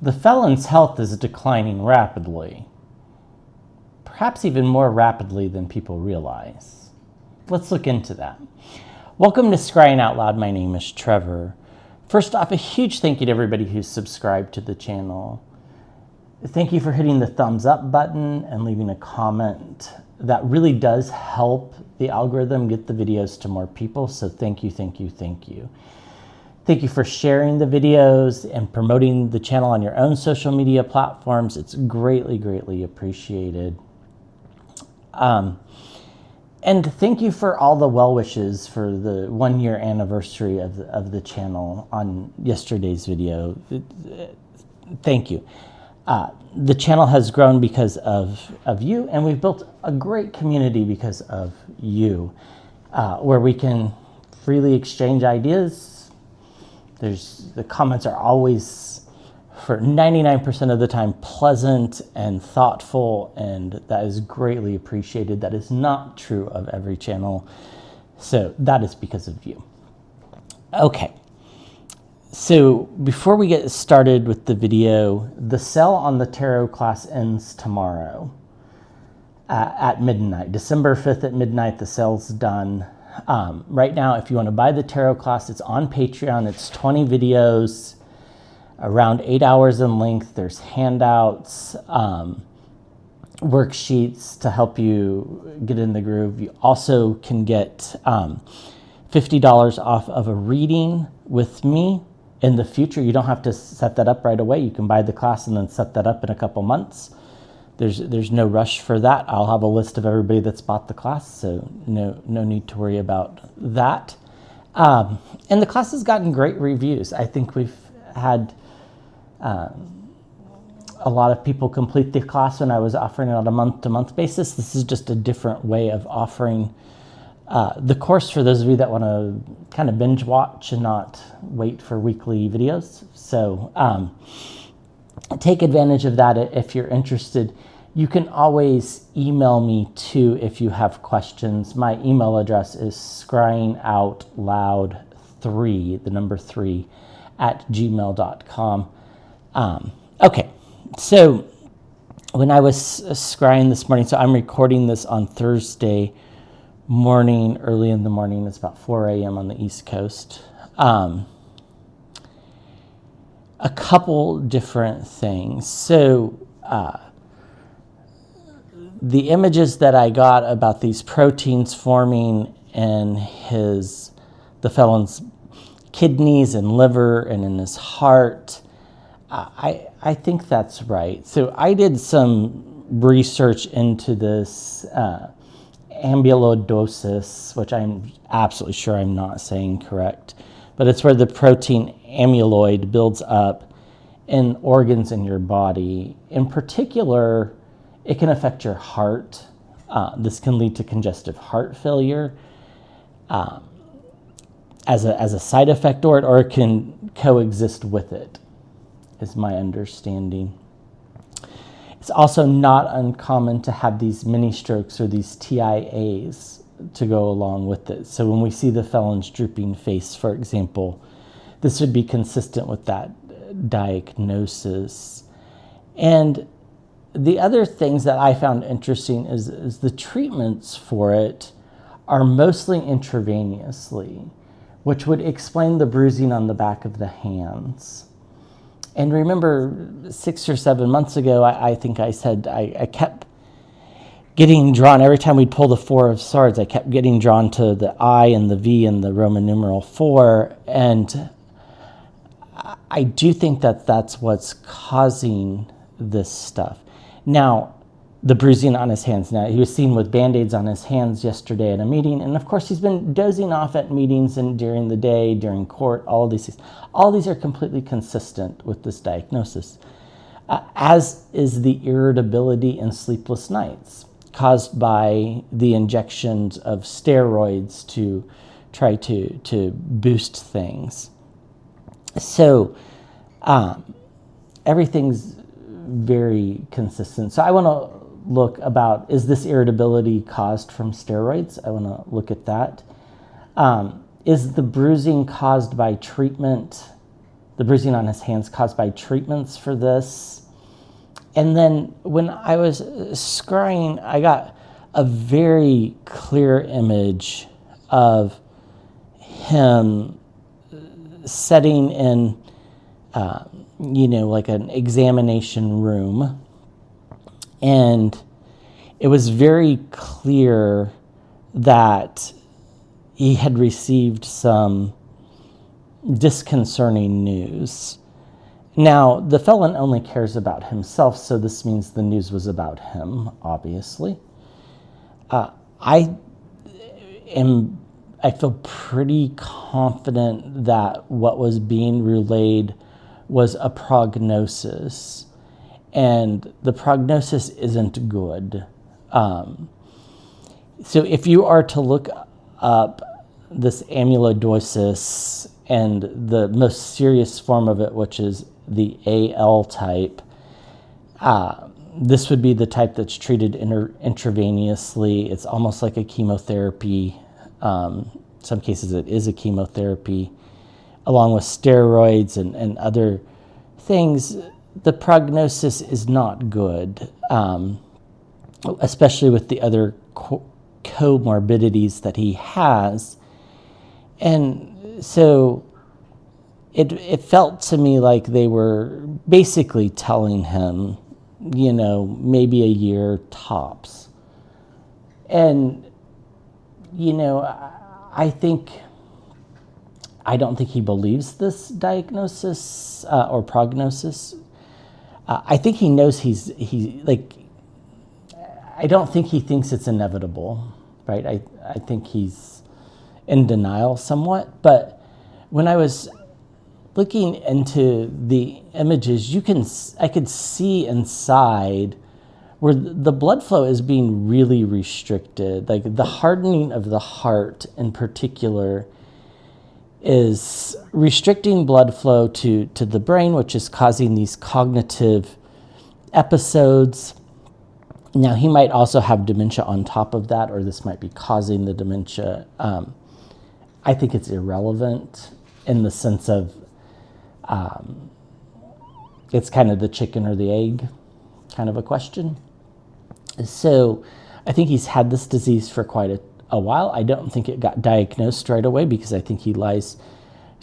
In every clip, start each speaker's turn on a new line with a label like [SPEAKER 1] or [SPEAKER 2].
[SPEAKER 1] The felon's health is declining rapidly, perhaps even more rapidly than people realize. Let's look into that. Welcome to Scrying Out Loud. My name is Trevor. First off, a huge thank you to everybody who's subscribed to the channel. Thank you for hitting the thumbs up button and leaving a comment. That really does help the algorithm get the videos to more people, so thank you, thank you, thank you. Thank you for sharing the videos and promoting the channel on your own social media platforms. It's greatly, greatly appreciated. And thank you for all the well wishes for the 1-year anniversary of the channel on yesterday's video. Thank you. The channel has grown because of you, and we've built a great community because of you, where we can freely exchange ideas. The comments are always, for 99% of the time, pleasant and thoughtful, and that is greatly appreciated. That is not true of every channel, so that is because of you. Okay, so before we get started with the video, the sale on the tarot class ends tomorrow at midnight. December 5th at midnight, the sale's done. Right now, if you want to buy the tarot class, it's on Patreon. It's 20 videos, around 8 hours in length. There's handouts, worksheets to help you get in the groove. You also can get $50 off of a reading with me in the future. You don't have to set that up right away. You can buy the class and then set that up in a couple months. There's no rush for that. I'll have a list of everybody that's bought the class, so no need to worry about that. And the class has gotten great reviews. I think we've had a lot of people complete the class when I was offering it on a month-to-month basis. This is just a different way of offering the course for those of you that want to kind of binge watch and not wait for weekly videos. So take advantage of that if you're interested. You can always email me too if you have questions. My email address is scryingoutloud3, the number 3, @gmail.com. Okay, so when I was scrying this morning, so I'm recording this on Thursday morning, early in the morning. It's about 4 a.m. on the East Coast. A couple different things. So the images that I got about these proteins forming in the felon's kidneys and liver and in his heart, I think that's right. So I did some research into this amyloidosis, which I'm absolutely sure I'm not saying correct, but it's where the protein amyloid builds up in organs in your body. In particular, it can affect your heart. This can lead to congestive heart failure as a side effect, or it can coexist with it, is my understanding. It's also not uncommon to have these mini strokes or these TIAs to go along with it. So when we see the felon's drooping face, for example, this would be consistent with that diagnosis. And the other things that I found interesting is the treatments for it are mostly intravenously, which would explain the bruising on the back of the hands. And remember, 6 or 7 months ago, I think I said I kept getting drawn. Every time we'd pull the 4 of Swords, I kept getting drawn to the I and the V and the Roman numeral 4. And I do think that that's what's causing this stuff. Now, the bruising on his hands. Now, he was seen with Band-Aids on his hands yesterday at a meeting, and of course, he's been dozing off at meetings and during the day, during court, all of these things. All these are completely consistent with this diagnosis, as is the irritability and sleepless nights caused by the injections of steroids to try to boost things. So, everything's very consistent. So I want to look about, is this irritability caused from steroids? I want to look at that. Is the bruising caused by treatment the bruising on his hands caused by treatments for this. And then when I was scrying, I got a very clear image of him sitting in, like an examination room. And it was very clear that he had received some disconcerting news. Now, the felon only cares about himself, so this means the news was about him, obviously. I feel pretty confident that what was being relayed was a prognosis, and the prognosis isn't good. So if you are to look up this amyloidosis and the most serious form of it, which is the AL type, this would be the type that's treated intravenously. It's almost like a chemotherapy. Some cases it is a chemotherapy, along with steroids and other things. The prognosis is not good, especially with the other comorbidities that he has. And so it felt to me like they were basically telling him, maybe a year tops. And, I don't think he believes this diagnosis or prognosis. I think he knows I don't think he thinks it's inevitable, right? I think he's in denial somewhat. But when I was looking into the images, I could see inside where the blood flow is being really restricted. Like the hardening of the heart in particular is restricting blood flow to the brain, which is causing these cognitive episodes. Now, he might also have dementia on top of that, or this might be causing the dementia. I think it's irrelevant in the sense of it's kind of the chicken or the egg kind of a question. So I think he's had this disease for quite a while. I don't think it got diagnosed right away because I think he lies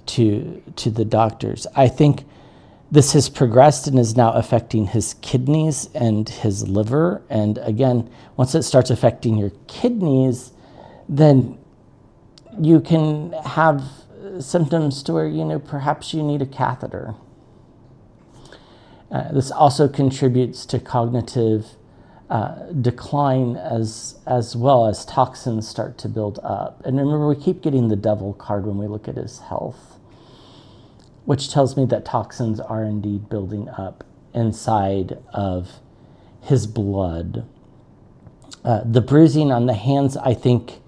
[SPEAKER 1] to the doctors. I think this has progressed and is now affecting his kidneys and his liver. And again, once it starts affecting your kidneys, then you can have symptoms to where, perhaps you need a catheter. This also contributes to cognitive decline as well as toxins start to build up. And remember, we keep getting the devil card when we look at his health, which tells me that toxins are indeed building up inside of his blood. The bruising on the hands, I think,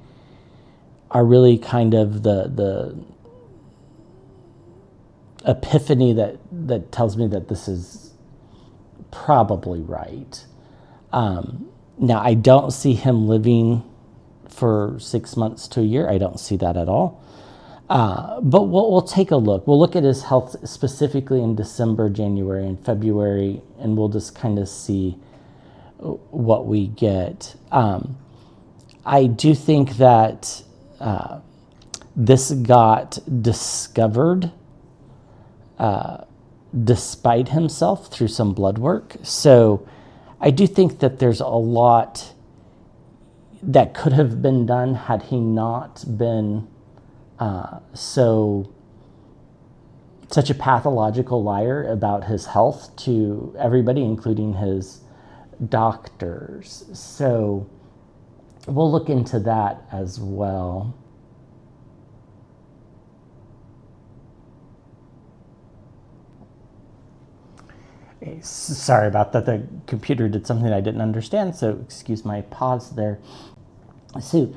[SPEAKER 1] are really kind of the epiphany that tells me that this is probably right. Now, I don't see him living for 6 months to a year. I don't see that at all. But we'll take a look. We'll look at his health specifically in December, January, and February, and we'll just kind of see what we get. I do think that this got discovered despite himself through some blood work. So I do think that there's a lot that could have been done had he not been such a pathological liar about his health to everybody, including his doctors. So we'll look into that as well. Sorry about that. The computer did something I didn't understand, so excuse my pause there. So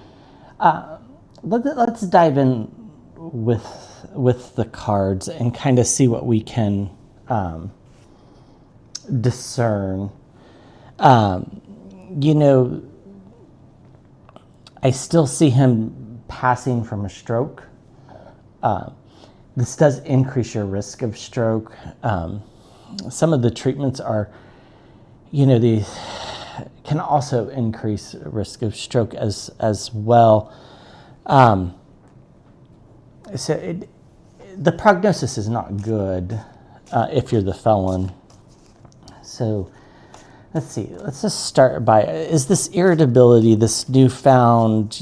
[SPEAKER 1] let's dive in with the cards and kind of see what we can discern. I still see him passing from a stroke. this does increase your risk of stroke. Some of the treatments are, they can also increase risk of stroke as well. The prognosis is not good if you're the felon. So let's see. Let's just start by, is this irritability, this newfound,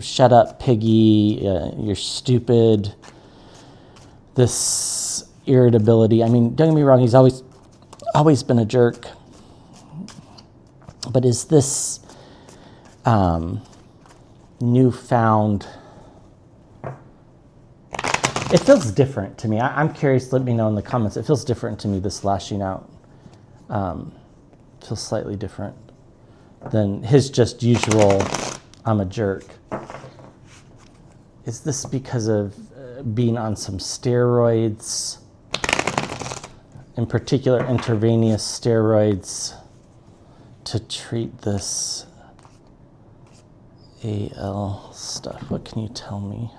[SPEAKER 1] shut up, piggy, you're stupid, this irritability? I mean, don't get me wrong, he's always been a jerk. But is this newfound? It feels different to me. I'm curious, let me know in the comments. It feels different to me, this lashing out. Feels slightly different than his just usual, I'm a jerk. Is this because of being on some steroids? In particular, intravenous steroids to treat this AL stuff. What can you tell me?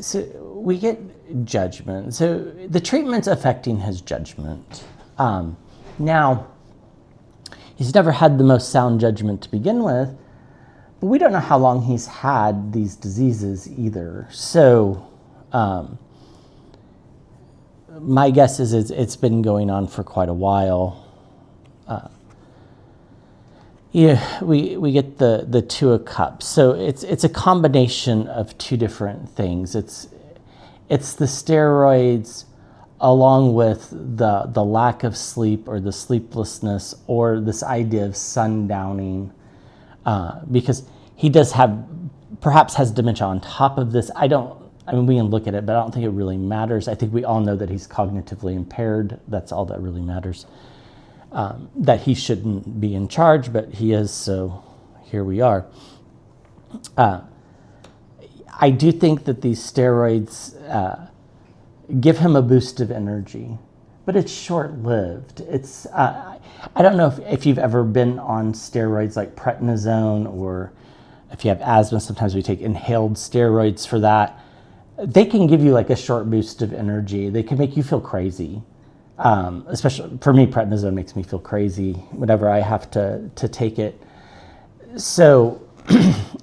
[SPEAKER 1] So we get judgment. So the treatment's affecting his judgment. Now, he's never had the most sound judgment to begin with, but we don't know how long he's had these diseases either. So my guess is it's been going on for quite a while. We get the Two of Cups. So it's a combination of two different things. It's the steroids along with the lack of sleep or the sleeplessness or this idea of sundowning, because he does perhaps has dementia on top of this. I mean, we can look at it, but I don't think it really matters. I think we all know that he's cognitively impaired. That's all that really matters. That he shouldn't be in charge, but he is, so here we are. I do think that these steroids give him a boost of energy, but it's short-lived. It's I don't know if you've ever been on steroids like prednisone, or if you have asthma, sometimes we take inhaled steroids for that. They can give you like a short boost of energy. They can make you feel crazy. Especially for me, prednisone makes me feel crazy whenever I have to take it. So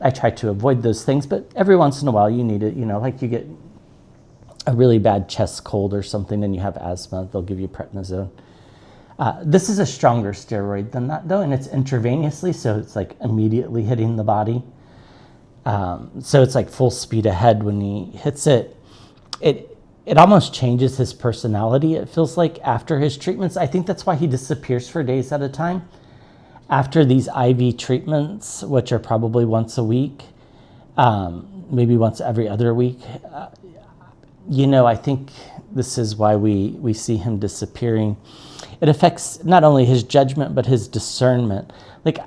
[SPEAKER 1] I try to avoid those things, but every once in a while you need it. Like you get a really bad chest cold or something and you have asthma, they'll give you prednisone. This is a stronger steroid than that though, and it's intravenously, so it's like immediately hitting the body. So it's like full speed ahead when he hits it. It almost changes his personality, it feels like, after his treatments. I think that's why he disappears for days at a time. After these IV treatments, which are probably once a week, maybe once every other week, I think this is why we see him disappearing. It affects not only his judgment, but his discernment. Like,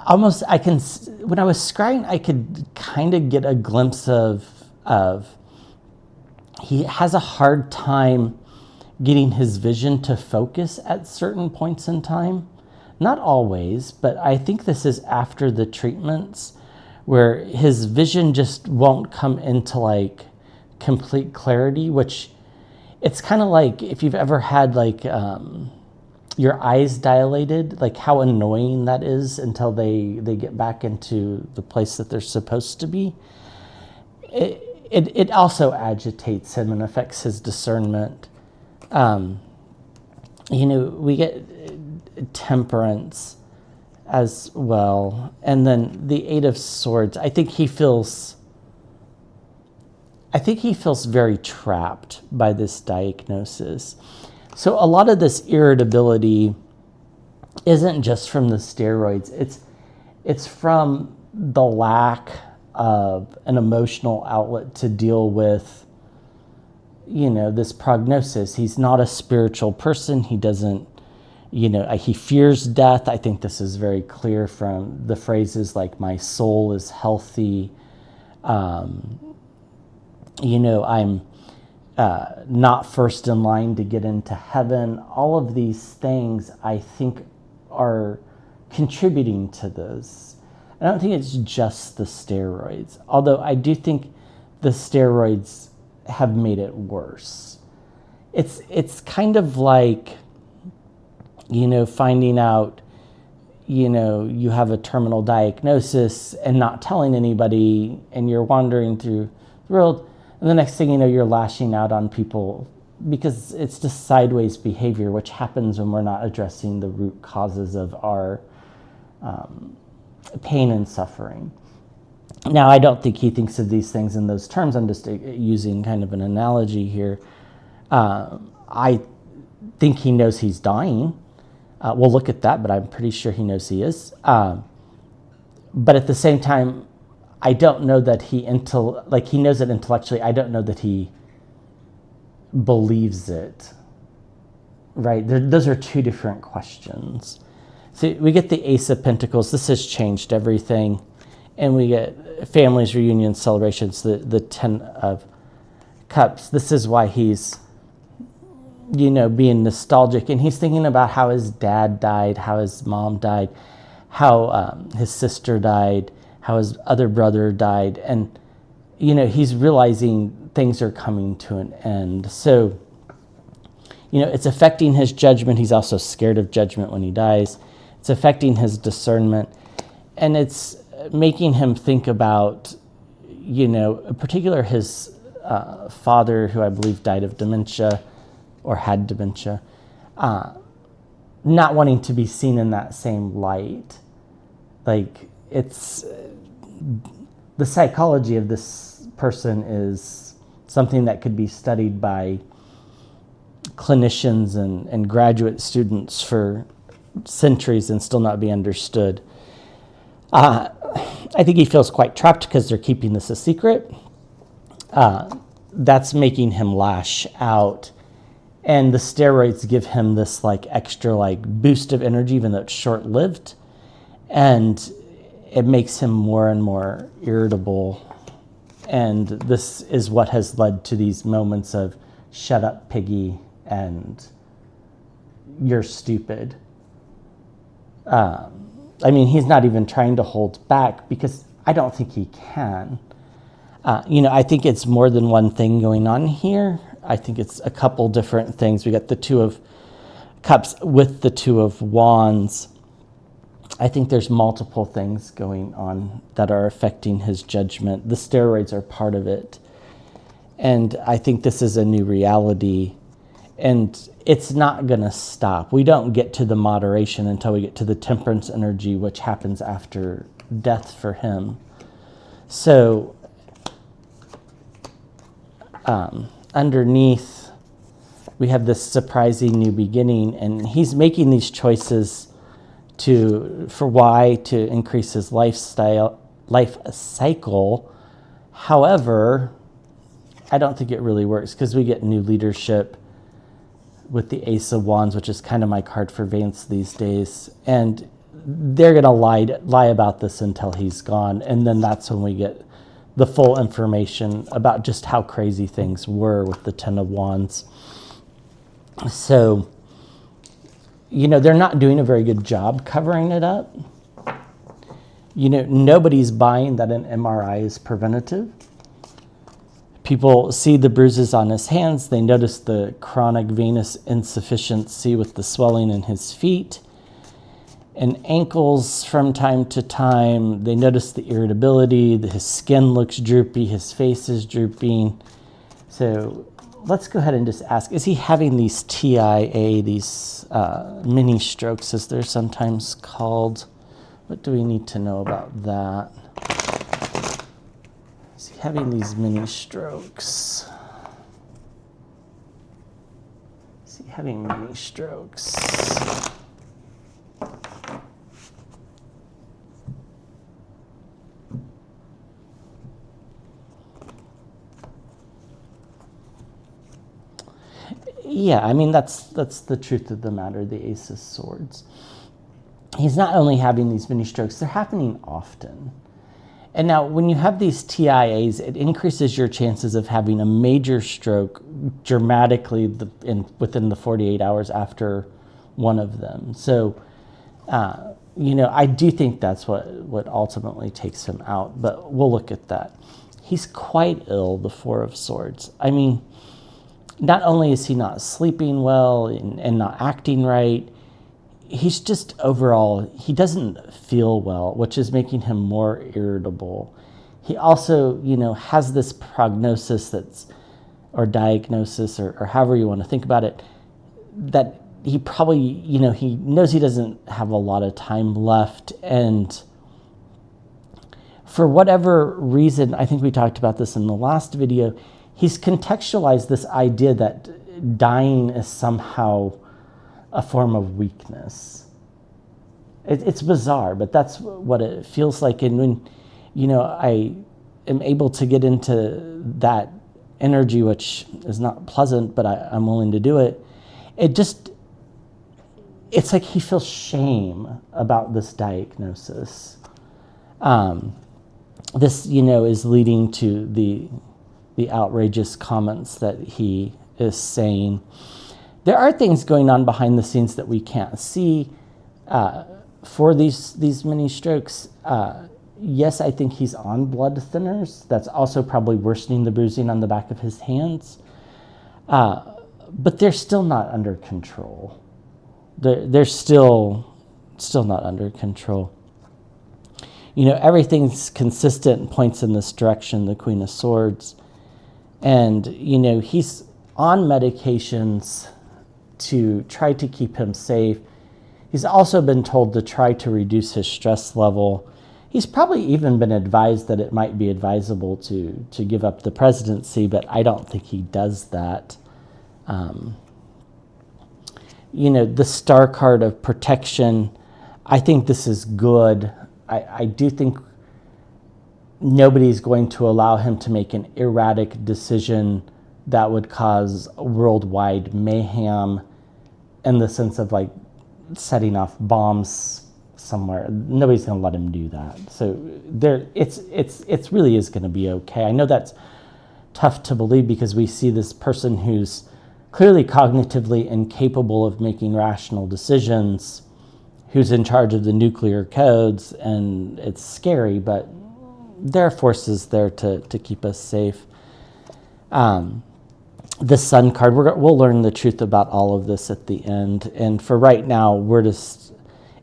[SPEAKER 1] almost, when I was scrying, I could kind of get a glimpse of he has a hard time getting his vision to focus at certain points in time. Not always, but I think this is after the treatments where his vision just won't come into like complete clarity, which it's kind of like if you've ever had like your eyes dilated, like how annoying that is until they get back into the place that they're supposed to be. It also agitates him and affects his discernment. We get temperance as well. And then the Eight of Swords. I think he feels very trapped by this diagnosis. So a lot of this irritability isn't just from the steroids. It's from the lack of an emotional outlet to deal with, this prognosis. He's not a spiritual person. He doesn't, he fears death. I think this is very clear from the phrases like, my soul is healthy. not first in line to get into heaven. All of these things, I think, are contributing to this. I don't think it's just the steroids, although I do think the steroids have made it worse. It's kind of like, finding out, you have a terminal diagnosis and not telling anybody, and you're wandering through the world, and the next thing you know, you're lashing out on people because it's just sideways behavior, which happens when we're not addressing the root causes of our pain and suffering. Now, I don't think he thinks of these things in those terms. I'm just using kind of an analogy here. I think he knows he's dying. We'll look at that, but I'm pretty sure he knows he is. But at the same time, I don't know that he knows it intellectually. I don't know that he believes it. Right? Those are two different questions. So we get the Ace of Pentacles. This has changed everything. And we get families, reunions, celebrations, the 10 of Cups. This is why he's, being nostalgic. And he's thinking about how his dad died, how his mom died, how his sister died, how his other brother died. And, he's realizing things are coming to an end. So, it's affecting his judgment. He's also scared of judgment when he dies. It's affecting his discernment. And it's making him think about, in particular his father, who I believe died of dementia or had dementia, not wanting to be seen in that same light. Like, it's the psychology of this person is something that could be studied by clinicians and graduate students for centuries and still not be understood. I think he feels quite trapped because they're keeping this a secret. That's making him lash out. And the steroids give him this extra boost of energy, even though it's short-lived. And it makes him more and more irritable. And this is what has led to these moments of shut up, piggy, and you're stupid. He's not even trying to hold back because I don't think he can. I think it's more than one thing going on here. I think it's a couple different things. We got the Two of Cups with the Two of Wands. I think there's multiple things going on that are affecting his judgment. The steroids are part of it. And I think this is a new reality. And it's not going to stop. We don't get to the moderation until we get to the temperance energy, which happens after death for him. So underneath, we have this surprising new beginning, and he's making these choices to increase his life cycle. However, I don't think it really works because we get new leadership with the Ace of Wands, which is kind of my card for Vance these days. And they're going to lie about this until he's gone. And then that's when we get the full information about just how crazy things were with the 10 of Wands. So, they're not doing a very good job covering it up. Nobody's buying that an MRI is preventative. People see the bruises on his hands. They notice the chronic venous insufficiency with the swelling in his feet and ankles from time to time. They notice the irritability. His skin looks droopy. His face is drooping. So let's go ahead and just ask, is he having these TIA, these mini strokes, as they're sometimes called? What do we need to know about that? Is he having these mini strokes? Is he having mini strokes? Yeah, that's the truth of the matter, the Ace of Swords. He's not only having these mini strokes, they're happening often. And now when you have these TIAs, it increases your chances of having a major stroke dramatically within the 48 hours after one of them. So, I do think that's what ultimately takes him out, but we'll look at that. He's quite ill, the Four of Swords. I mean, not only is he not sleeping well and not acting right, he's just overall, he doesn't feel well, which is making him more irritable. He also, has this prognosis or diagnosis, or however you want to think about it, that he probably, he knows he doesn't have a lot of time left. And for whatever reason, I think we talked about this in the last video, he's contextualized this idea that dying is somehow a form of weakness. It's bizarre, but that's what it feels like. And when, I am able to get into that energy, which is not pleasant, but I'm willing to do it, it's like he feels shame about this diagnosis. This, is leading to the outrageous comments that he is saying. There are things going on behind the scenes that we can't see for these mini strokes. Yes, I think he's on blood thinners. That's also probably worsening the bruising on the back of his hands. But they're still not under control. They're still not under control. Everything's consistent and points in this direction, the Queen of Swords. And, he's on medications to try to keep him safe. He's also been told to try to reduce his stress level. He's probably even been advised that it might be advisable to give up the presidency, but I don't think he does that. The star card of protection, I think this is good. I do think nobody's going to allow him to make an erratic decision that would cause worldwide mayhem in the sense of like setting off bombs somewhere. Nobody's going to let him do that. So it's really is going to be okay. I know that's tough to believe because we see this person who's clearly cognitively incapable of making rational decisions, who's in charge of the nuclear codes, and it's scary, but there are forces there to keep us safe. The Sun card, we'll learn the truth about all of this at the end. And for right now, we're just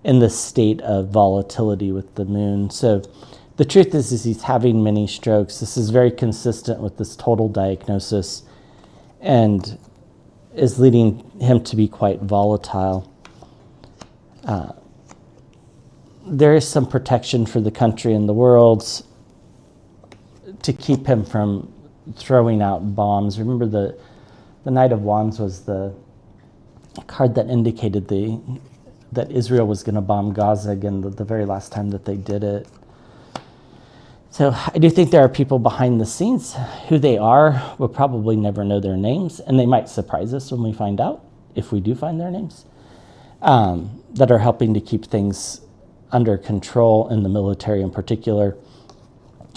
[SPEAKER 1] in this state of volatility with the moon. So the truth is he's having many strokes. This is very consistent with this total diagnosis and is leading him to be quite volatile. There is some protection for the country and the world to keep him from throwing out bombs. Remember the Knight of Wands was the card that indicated that Israel was going to bomb Gaza again the very last time that they did it. So I do think there are people behind the scenes. Who they are, we'll probably never know their names, and they might surprise us when we find out, if we do find their names, that are helping to keep things under control in the military in particular.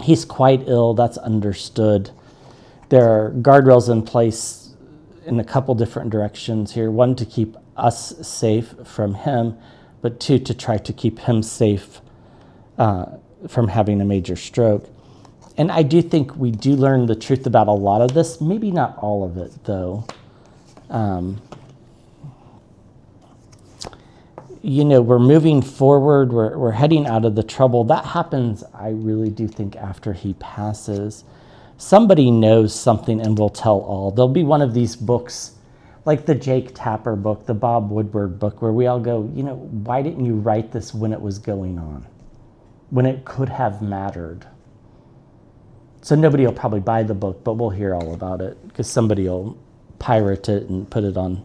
[SPEAKER 1] He's quite ill, that's understood. There are guardrails in place in a couple different directions here. One, to keep us safe from him, but two, to try to keep him safe from having a major stroke. And I do think we do learn the truth about a lot of this, maybe not all of it, though. We're moving forward, we're heading out of the trouble. That happens, I really do think, after he passes. Somebody knows something and will tell all. There'll be one of these books, like the Jake Tapper book, the Bob Woodward book, where we all go, why didn't you write this when it was going on? When it could have mattered. So nobody will probably buy the book, but we'll hear all about it because somebody will pirate it and put it on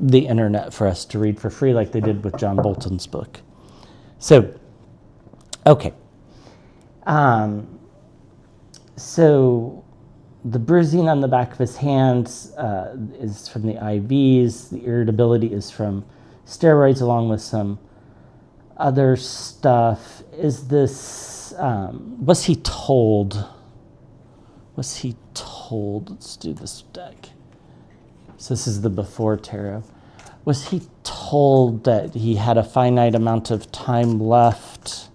[SPEAKER 1] the internet for us to read for free, like they did with John Bolton's book. So, okay. So the bruising on the back of his hands is from the IVs. The irritability is from steroids, along with some other stuff. Is this, was he told? Was he told? Let's do this deck. So this is the before tarot. Was he told that he had a finite amount of time left?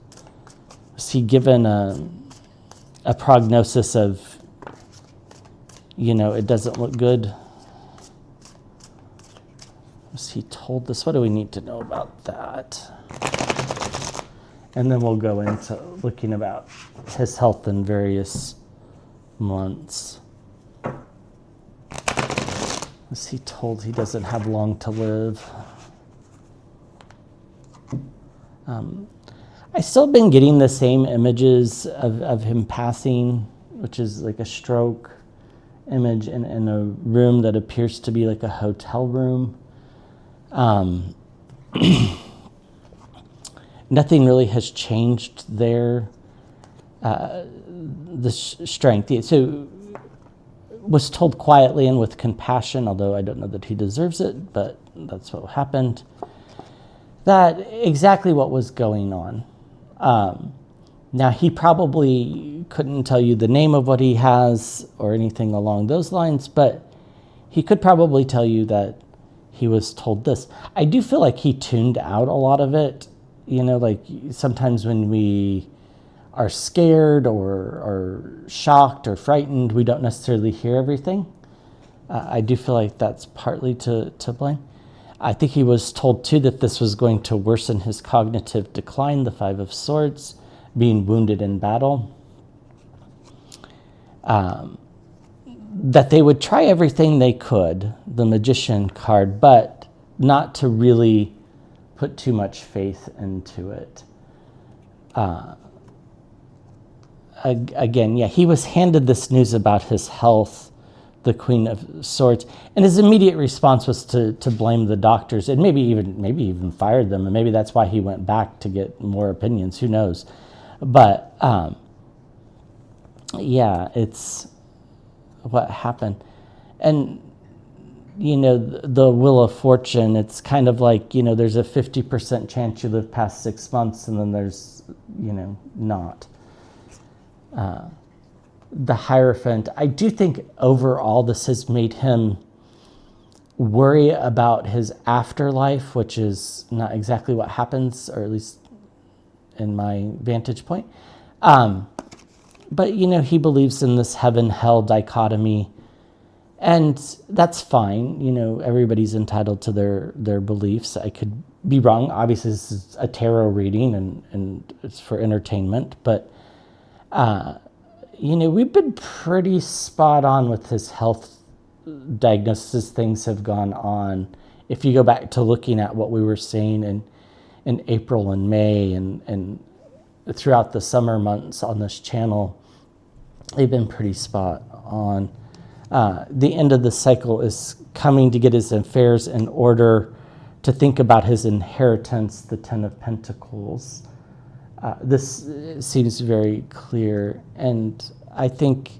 [SPEAKER 1] Was he given a prognosis of, it doesn't look good? Was he told this? What do we need to know about that? And then we'll go into looking about his health in various months. Was he told he doesn't have long to live? I still been getting the same images of him passing, which is like a stroke image in a room that appears to be like a hotel room. Nothing really has changed there. The strength. So was told quietly and with compassion, although I don't know that he deserves it, but that's what happened. That exactly what was going on. Now, he probably couldn't tell you the name of what he has or anything along those lines, but he could probably tell you that he was told this. I do feel like he tuned out a lot of it. Like sometimes when we are scared or shocked or frightened, we don't necessarily hear everything. I do feel like that's partly to blame. I think he was told, too, that this was going to worsen his cognitive decline, the Five of Swords, being wounded in battle. That they would try everything they could, the Magician card, but not to really put too much faith into it. Again, he was handed this news about his health, the Queen of Swords, and his immediate response was to blame the doctors and maybe even fired them, and maybe that's why he went back to get more opinions. Who knows? But it's what happened, and the Wheel of Fortune. It's kind of like there's a 50% chance you live past 6 months, and then there's not. The Hierophant, I do think overall this has made him worry about his afterlife, which is not exactly what happens, or at least in my vantage point. But, he believes in this heaven-hell dichotomy, and that's fine. Everybody's entitled to their beliefs. I could be wrong. Obviously, this is a tarot reading, and it's for entertainment, but we've been pretty spot on with his health diagnosis. Things have gone on. If you go back to looking at what we were saying in April and May and throughout the summer months on this channel, they've been pretty spot on. The end of the cycle is coming to get his affairs in order, to think about his inheritance, the Ten of Pentacles. This seems very clear, and I think,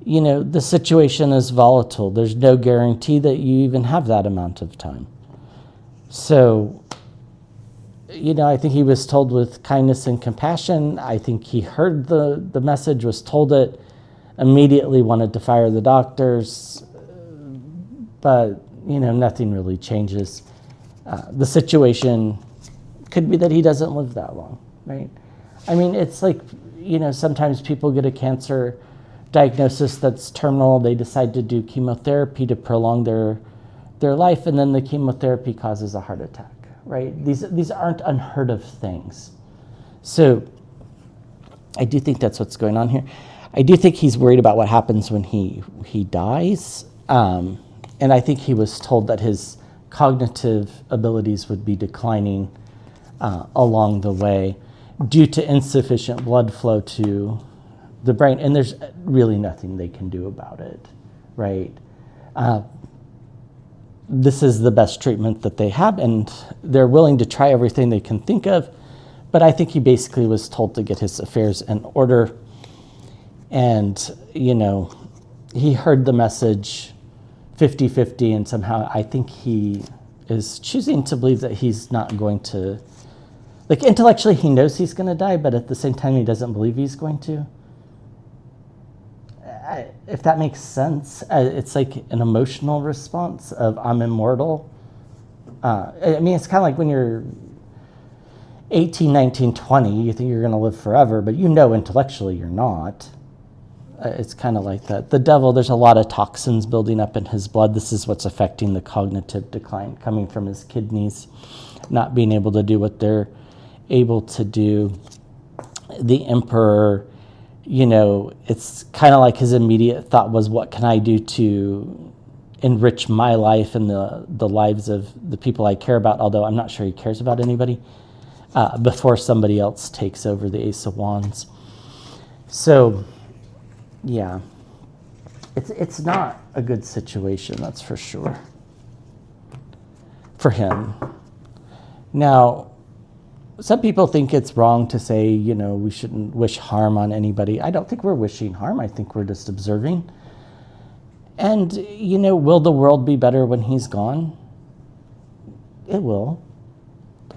[SPEAKER 1] the situation is volatile. There's no guarantee that you even have that amount of time. So, I think he was told with kindness and compassion. I think he heard the message, was told it, immediately wanted to fire the doctors, but, nothing really changes. The situation could be that he doesn't live that long. Right? I mean, it's like, sometimes people get a cancer diagnosis that's terminal. They decide to do chemotherapy to prolong their life, and then the chemotherapy causes a heart attack, right? These aren't unheard of things. So I do think that's what's going on here. I do think he's worried about what happens when he dies. And I think he was told that his cognitive abilities would be declining along the way, due to insufficient blood flow to the brain. And there's really nothing they can do about it, right? This is the best treatment that they have, and they're willing to try everything they can think of. But I think he basically was told to get his affairs in order. And, he heard the message 50-50, and somehow I think he is choosing to believe that he's not going to Like intellectually, he knows he's going to die, but at the same time, he doesn't believe he's going to. If that makes sense, it's like an emotional response of I'm immortal. I mean, it's kind of like when you're 18, 19, 20, you think you're going to live forever, but you know intellectually you're not. It's kind of like that. The devil, there's a lot of toxins building up in his blood. This is what's affecting the cognitive decline coming from his kidneys, not being able to do what they're able to do. The emperor, you know, it's kind of like his immediate thought was, what can I do to enrich my life and the lives of the people I care about, although I'm not sure he cares about anybody, before somebody else takes over the Ace of Wands. So, yeah, it's not a good situation, that's for sure, for him. Now, some people think it's wrong to say, you know, we shouldn't wish harm on anybody. I don't think we're wishing harm. I think we're just observing. And, you know, will the world be better when he's gone? It will.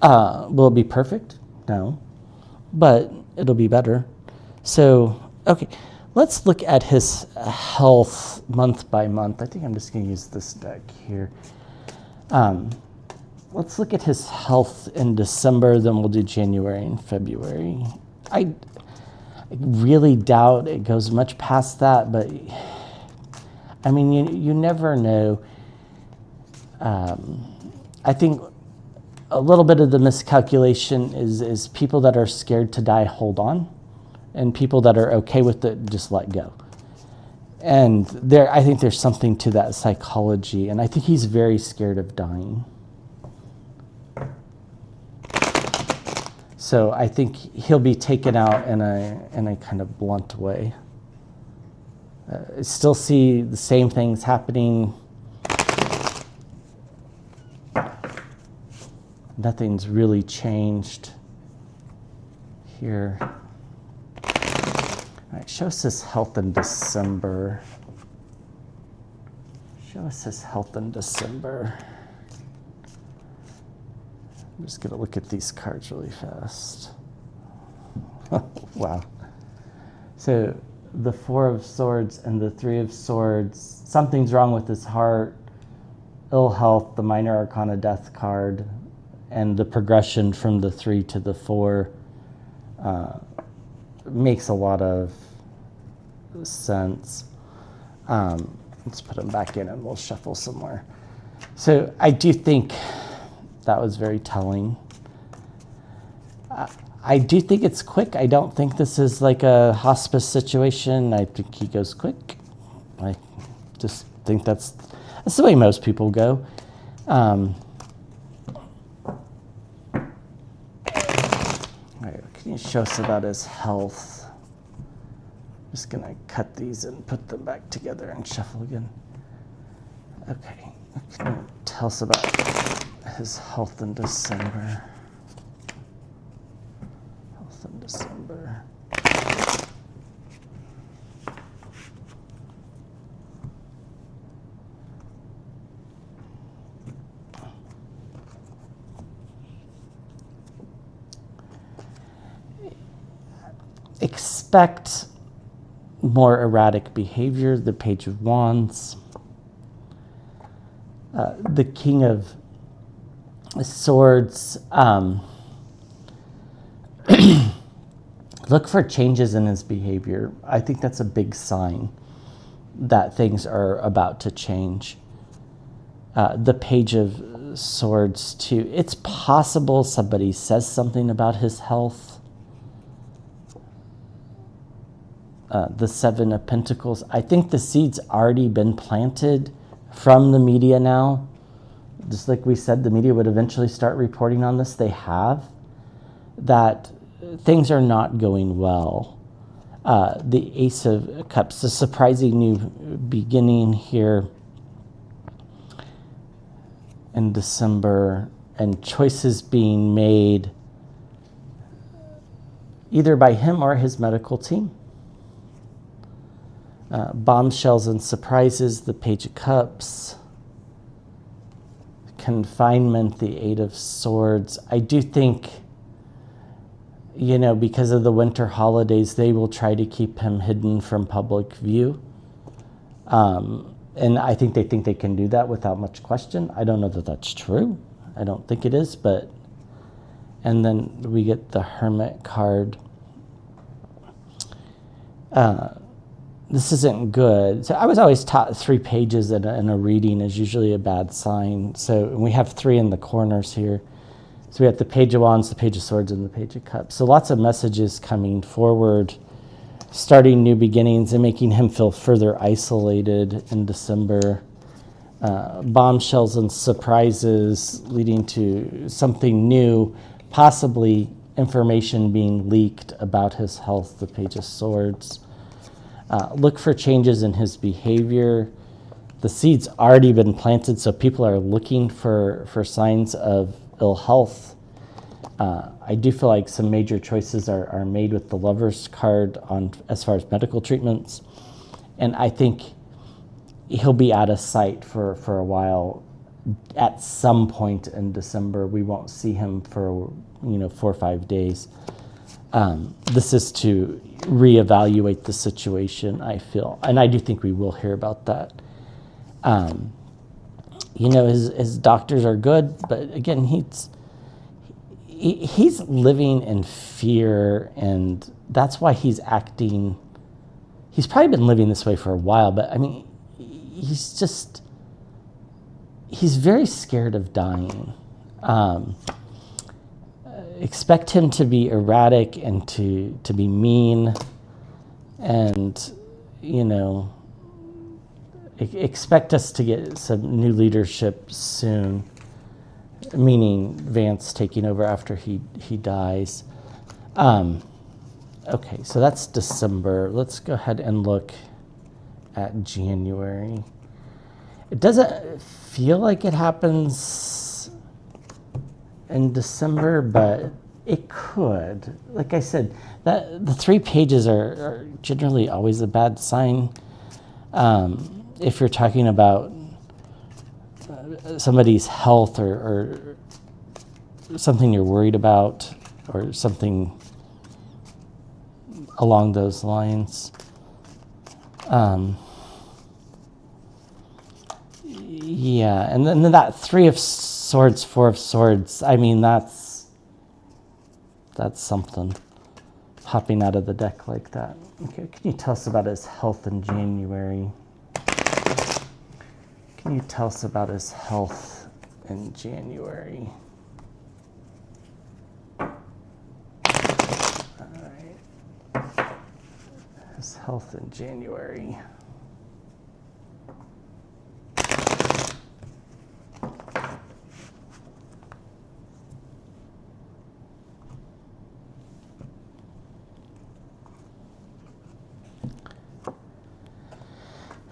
[SPEAKER 1] Will it be perfect? No. But it'll be better. So, okay, let's look at his health month by month. I think I'm just going to use this deck here. Let's look at his health in December, then we'll do January and February. I really doubt it goes much past that, but I mean, you never know. I think a little bit of the miscalculation is people that are scared to die hold on, and people that are okay with it just let go. And I think there's something to that psychology, and I think he's very scared of dying. So I think he'll be taken out in a kind of blunt way. I still see the same things happening. Nothing's really changed here. All right, show us his health in December. Show us his health in December. I'm just going to look at these cards really fast. Wow. So the Four of Swords and the Three of Swords, something's wrong with his heart, ill health, the Minor Arcana Death card, and the progression from the 3 to the 4 makes a lot of sense. Let's put them back in and we'll shuffle some more. So I do think that was very telling. I do think it's quick. I don't think this is like a hospice situation. I think he goes quick. I just think that's the way most people go. All right, can you show us about his health? I'm just gonna cut these and put them back together and shuffle again. Okay, can you tell us about his health in December? Health in December. Expect more erratic behavior, the Page of Wands. The King of Swords. Look for changes in his behavior. I think that's a big sign that things are about to change. The Page of Swords, too. It's possible somebody says something about his health. The Seven of Pentacles. I think the seed's already been planted from the media now. Just like we said, the media would eventually start reporting on this. They have. That things are not going well. The Ace of Cups, a surprising new beginning here in December, and choices being made either by him or his medical team. Bombshells and surprises, the Page of Cups. Confinement, the Eight of Swords. I do think because of the winter holidays, they will try to keep him hidden from public view. And I think they can do that without much question. I don't know that that's true. I don't think it is, and then we get the Hermit card. This isn't good. So I was always taught 3 pages in a reading is usually a bad sign. So we have 3 in the corners here. So we have the Page of Wands, the Page of Swords, and the Page of Cups. So lots of messages coming forward, starting new beginnings and making him feel further isolated in December. Bombshells and surprises leading to something new, possibly information being leaked about his health, the Page of Swords. Look for changes in his behavior. The seed's already been planted, so people are looking for signs of ill health. I do feel like some major choices are made with the Lover's card as far as medical treatments. And I think he'll be out of sight for a while. At some point in December, we won't see him for 4 or 5 days. This is to reevaluate the situation, I feel. And I do think we will hear about that. His doctors are good, but again, he's living in fear, and that's why he's acting. He's probably been living this way for a while, but I mean, he's very scared of dying. Expect him to be erratic and to be mean, and expect us to get some new leadership soon, meaning Vance taking over after he dies. Okay, so that's December. Let's go ahead and look at January. It doesn't feel like it happens in December, but it could. Like I said, that the 3 pages are generally always a bad sign. If you're talking about somebody's health or something you're worried about or something along those lines. Yeah, and then that 3 of Swords, 4 of Swords, I mean, that's something popping out of the deck like that. Okay, can you tell us about his health in January? Can you tell us about his health in January? All right. His health in January.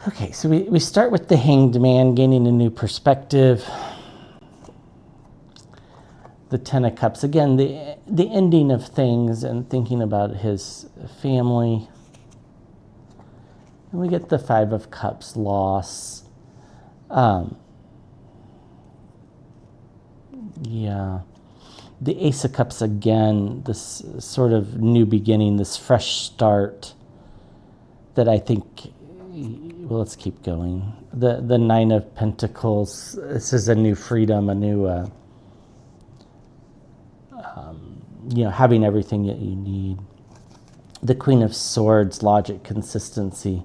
[SPEAKER 1] Okay, so we start with the Hanged Man, gaining a new perspective. The Ten of Cups, again, the ending of things and thinking about his family. And we get the 5 of Cups, loss. Yeah. The Ace of Cups, again, this sort of new beginning, this fresh start that I think... Well, let's keep going. The 9 of Pentacles. This is a new freedom, a new, having everything that you need. The Queen of Swords, logic, consistency.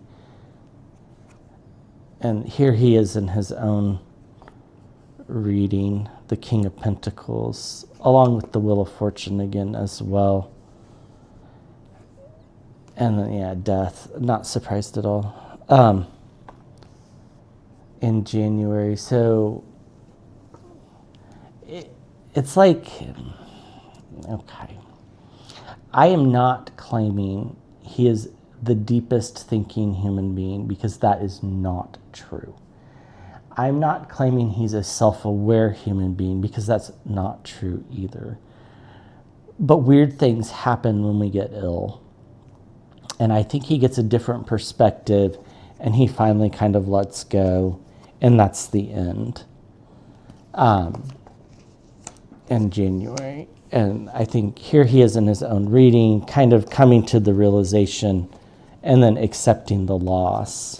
[SPEAKER 1] And here he is in his own reading, the King of Pentacles, along with the Wheel of Fortune again as well. And then, yeah, death. Not surprised at all. In January. So it's like, okay, I am not claiming he is the deepest thinking human being, because that is not true. I'm not claiming he's a self-aware human being, because that's not true either. But weird things happen when we get ill. And I think he gets a different perspective, and he finally kind of lets go, and that's the end. In January. And I think here he is in his own reading, kind of coming to the realization and then accepting the loss.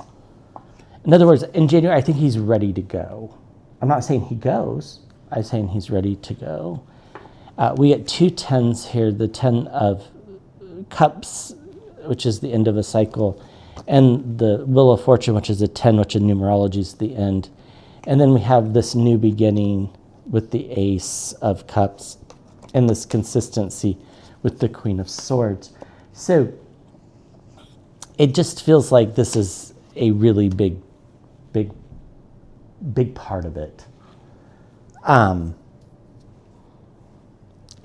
[SPEAKER 1] In other words, in January, I think he's ready to go. I'm not saying he goes. I'm saying he's ready to go. We get 2 10s here, the 10 of Cups, which is the end of a cycle, and the Wheel of Fortune, which is a 10, which in numerology is the end. And then we have this new beginning with the Ace of Cups and this consistency with the Queen of Swords. So it just feels like this is a really big part of it.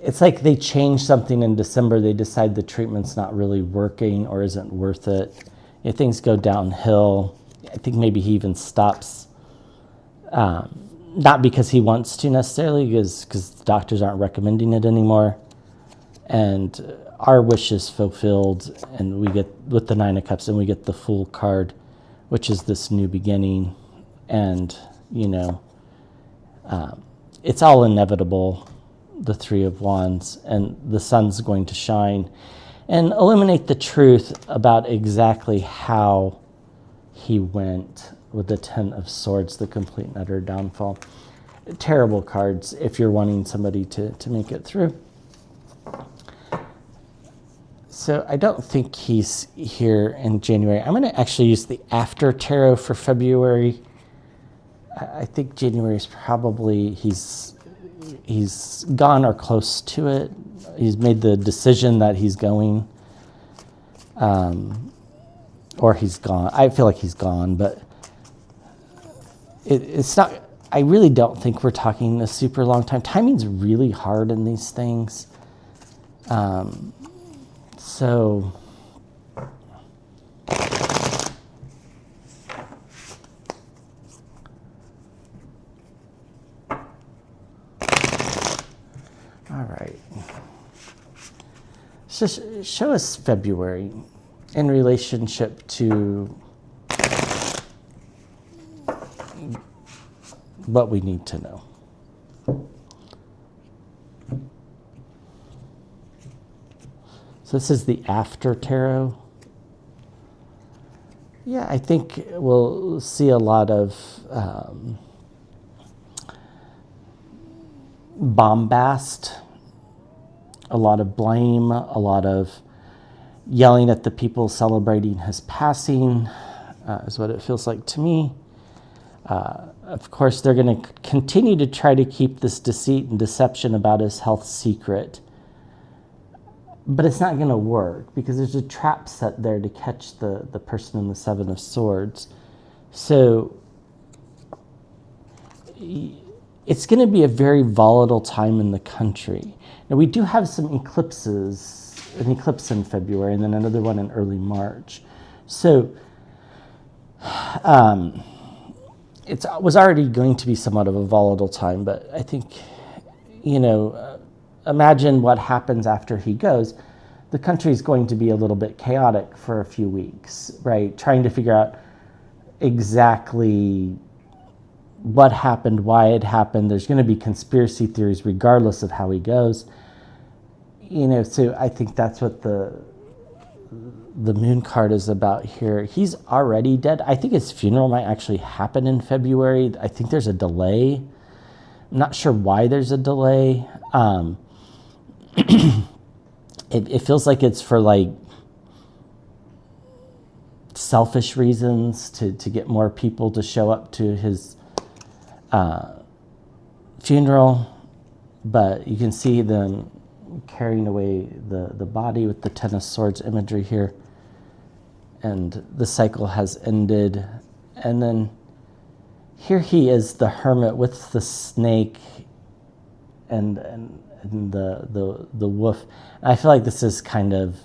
[SPEAKER 1] It's like they change something in December. They decide the treatment's not really working or isn't worth it. Things go downhill. I think maybe he even stops, not because he wants to necessarily, because doctors aren't recommending it anymore. And our wish is fulfilled, and we get with the 9 of Cups, and we get the Fool card, which is this new beginning. And, it's all inevitable, the 3 of Wands, and the sun's going to shine and illuminate the truth about exactly how he went with the 10 of Swords, the complete and utter downfall. Terrible cards if you're wanting somebody to make it through. So I don't think he's here in January. I'm going to actually use the After Tarot for February. I think January is probably, he's gone or close to it. He's made the decision that he's going, or he's gone. I feel like he's gone, but it's not, I really don't think we're talking a super long time. Timing's really hard in these things. So all right. So show us February in relationship to what we need to know. So this is the After Tarot. Yeah, I think we'll see a lot of bombast, a lot of blame, a lot of yelling at the people celebrating his passing, is what it feels like to me. Of course, they're going to continue to try to keep this deceit and deception about his health secret. But it's not going to work because there's a trap set there to catch the person in the 7 of Swords. So it's going to be a very volatile time in the country. Now, we do have some eclipses, an eclipse in February and then another one in early March. So it was already going to be somewhat of a volatile time, but I think, imagine what happens after he goes. The country is going to be a little bit chaotic for a few weeks, right? Trying to figure out exactly what happened, why it happened. There's going to be conspiracy theories regardless of how he goes. So I think that's what the Moon card is about here. He's already dead. I think his funeral might actually happen in February. I think there's a delay. I'm not sure why there's a delay. It feels like it's for selfish reasons to get more people to show up to his funeral, but you can see them carrying away the body with the 10 of Swords imagery here, and the cycle has ended. And then here he is, the Hermit with the snake and the wolf. I feel like this is kind of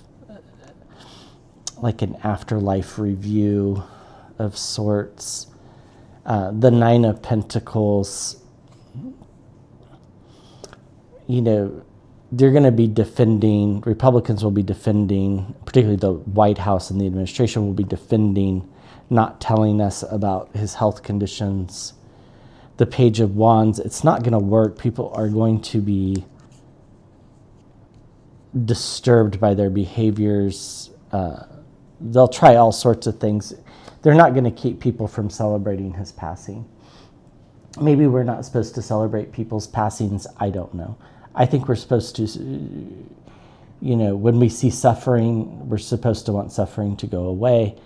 [SPEAKER 1] like an afterlife review of sorts. The 9 of Pentacles, they're going to be defending, Republicans will be defending, particularly the White House and the administration will be defending, not telling us about his health conditions. The Page of Wands, it's not going to work. People are going to be disturbed by their behaviors. They'll try all sorts of things. They're not going to keep people from celebrating his passing. Maybe we're not supposed to celebrate people's passings. I don't know. I think we're supposed to, when we see suffering, we're supposed to want suffering to go away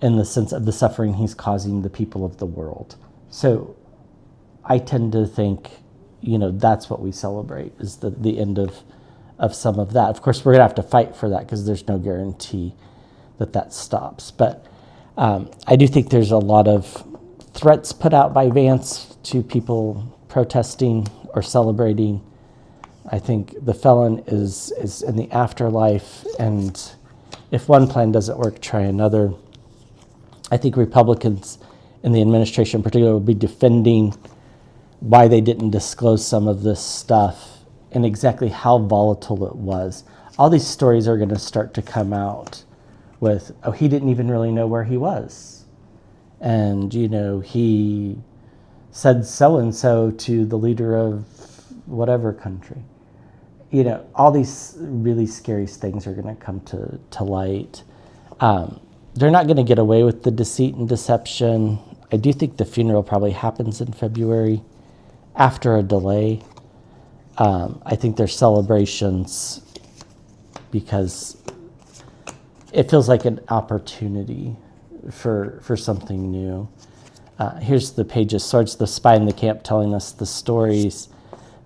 [SPEAKER 1] in the sense of the suffering he's causing the people of the world. So I tend to think, that's what we celebrate, is the end of some of that. Of course, we're going to have to fight for that because there's no guarantee that stops. But I do think there's a lot of threats put out by Vance to people protesting or celebrating. I think the felon is in the afterlife, and if one plan doesn't work, try another. I think Republicans in the administration in particular will be defending why they didn't disclose some of this stuff and exactly how volatile it was. All these stories are going to start to come out with, he didn't even really know where he was. And, he said so-and-so to the leader of whatever country. All these really scary things are going to come to light. They're not going to get away with the deceit and deception. I do think the funeral probably happens in February after a delay. I think there's celebrations because it feels like an opportunity for something new. Here's the pages, Swords, the Spy in the Camp, telling us the stories,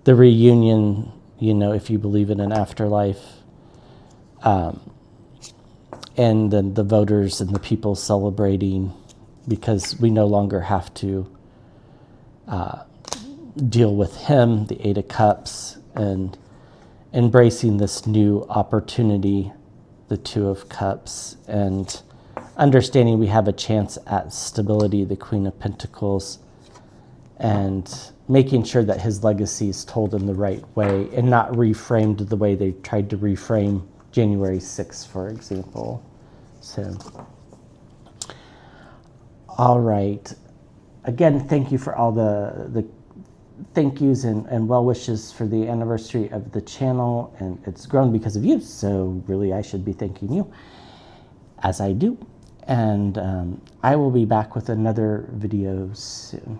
[SPEAKER 1] the reunion, if you believe in an afterlife, and then the voters and the people celebrating because we no longer have to deal with him, the Eight of Cups, and embracing this new opportunity, the Two of Cups, and understanding we have a chance at stability, the Queen of Pentacles, and making sure that his legacy is told in the right way and not reframed the way they tried to reframe January 6th, for example. So, all right. Again, thank you for all the thank yous and well wishes for the anniversary of the channel, and it's grown because of you, so really I should be thanking you, as I do. And I will be back with another video soon.